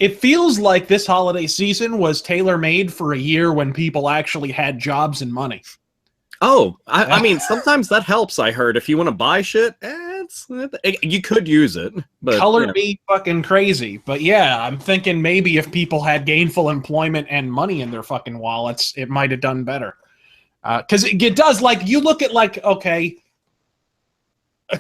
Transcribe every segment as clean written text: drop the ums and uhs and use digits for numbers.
It feels like this holiday season was tailor-made for a year when people actually had jobs and money. Oh, I mean, sometimes that helps, I heard. If you want to buy shit, you could use it. But Color me fucking crazy. But yeah, I'm thinking maybe if people had gainful employment and money in their fucking wallets, it might have done better. Because it does, like, you look at, like, okay,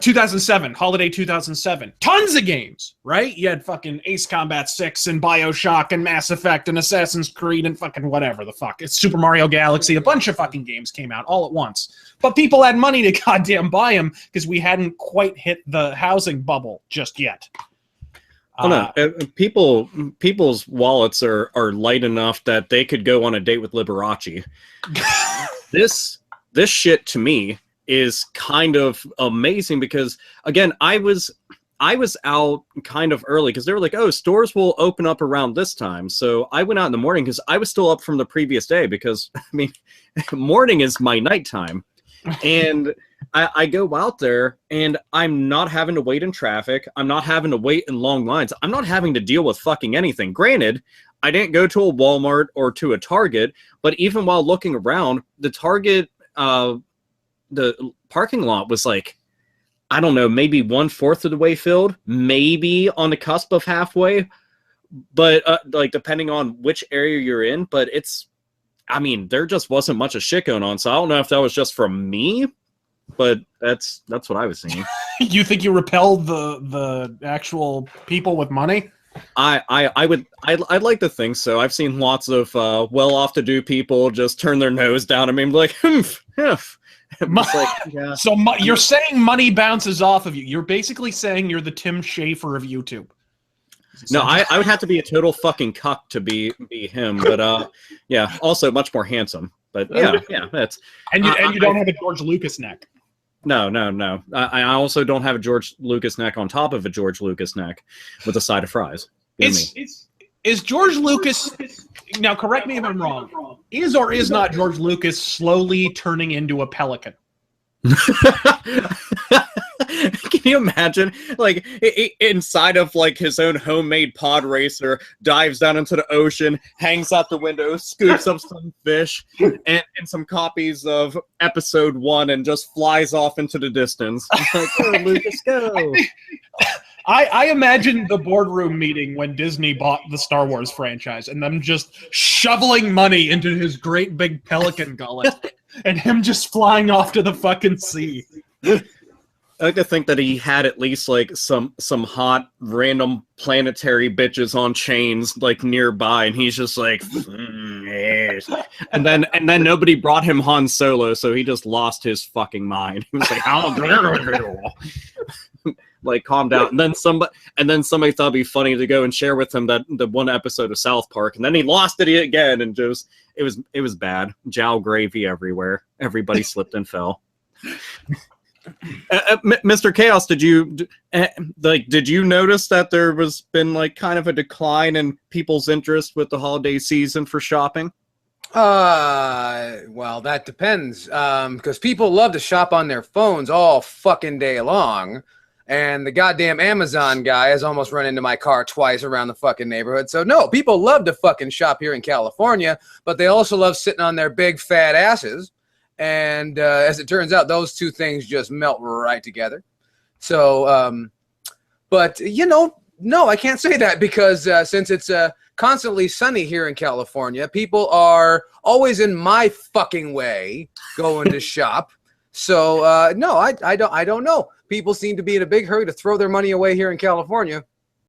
2007, holiday 2007, tons of games, right? You had fucking Ace Combat 6 and BioShock and Mass Effect and Assassin's Creed and fucking whatever the fuck. It's Super Mario Galaxy. A bunch of fucking games came out all at once. But people had money to goddamn buy them because we hadn't quite hit the housing bubble just yet. Oh no, people's wallets are light enough that they could go on a date with Liberace. This shit to me is kind of amazing because, again, I was out kind of early because they were like, oh, stores will open up around this time. So I went out in the morning because I was still up from the previous day because, I mean, morning is my nighttime. And I go out there and I'm not having to wait in traffic. I'm not having to wait in long lines. I'm not having to deal with fucking anything. Granted, I didn't go to a Walmart or to a Target, but even while looking around, the Target, the parking lot was like, I don't know, maybe 1/4 of the way filled, maybe on the cusp of halfway, but like depending on which area you're in. But I mean, there just wasn't much of shit going on, so I don't know if that was just from me, but that's what I was seeing. You think you repelled the actual people with money? I'd like to think so. I've seen lots of well-off-to-do people just turn their nose down at me and be like, humph. Like, yeah. So you're saying money bounces off of you. You're basically saying you're the Tim Schafer of YouTube. No, I would have to be a total fucking cuck to be him, but yeah, also much more handsome. But yeah, that's and you don't have a George Lucas neck. No. I also don't have a George Lucas neck on top of a George Lucas neck with a side of fries. Is George Lucas, now correct me if I'm wrong, is or is not George Lucas slowly turning into a Pelican? Can you imagine, like, inside of like his own homemade pod racer, dives down into the ocean, hangs out the window, scoops up some fish and some copies of episode 1 and just flies off into the distance. Like, go, Lucas, go. I imagine the boardroom meeting when Disney bought the Star Wars franchise and them just shoveling money into his great big pelican gullet and him just flying off to the fucking sea. I like to think that he had at least like some hot random planetary bitches on chains like nearby, and he's just like, yes. and then nobody brought him Han Solo, so he just lost his fucking mind. He was like, how dare you? Like, calm down. And then somebody thought it'd be funny to go and share with him that the one episode of South Park, and then he lost it again, and just it was bad. Jowl gravy everywhere. Everybody slipped and fell. Mr. Chaos, did you notice that there was been like kind of a decline in people's interest with the holiday season for shopping? Well, that depends. Because people love to shop on their phones all fucking day long. And the goddamn Amazon guy has almost run into my car twice around the fucking neighborhood. So no, people love to fucking shop here in California, but they also love sitting on their big fat asses. And as it turns out, those two things just melt right together. So, but, you know, no, I can't say that because since it's constantly sunny here in California, people are always in my fucking way going to shop. So, no, I don't know. People seem to be in a big hurry to throw their money away here in California.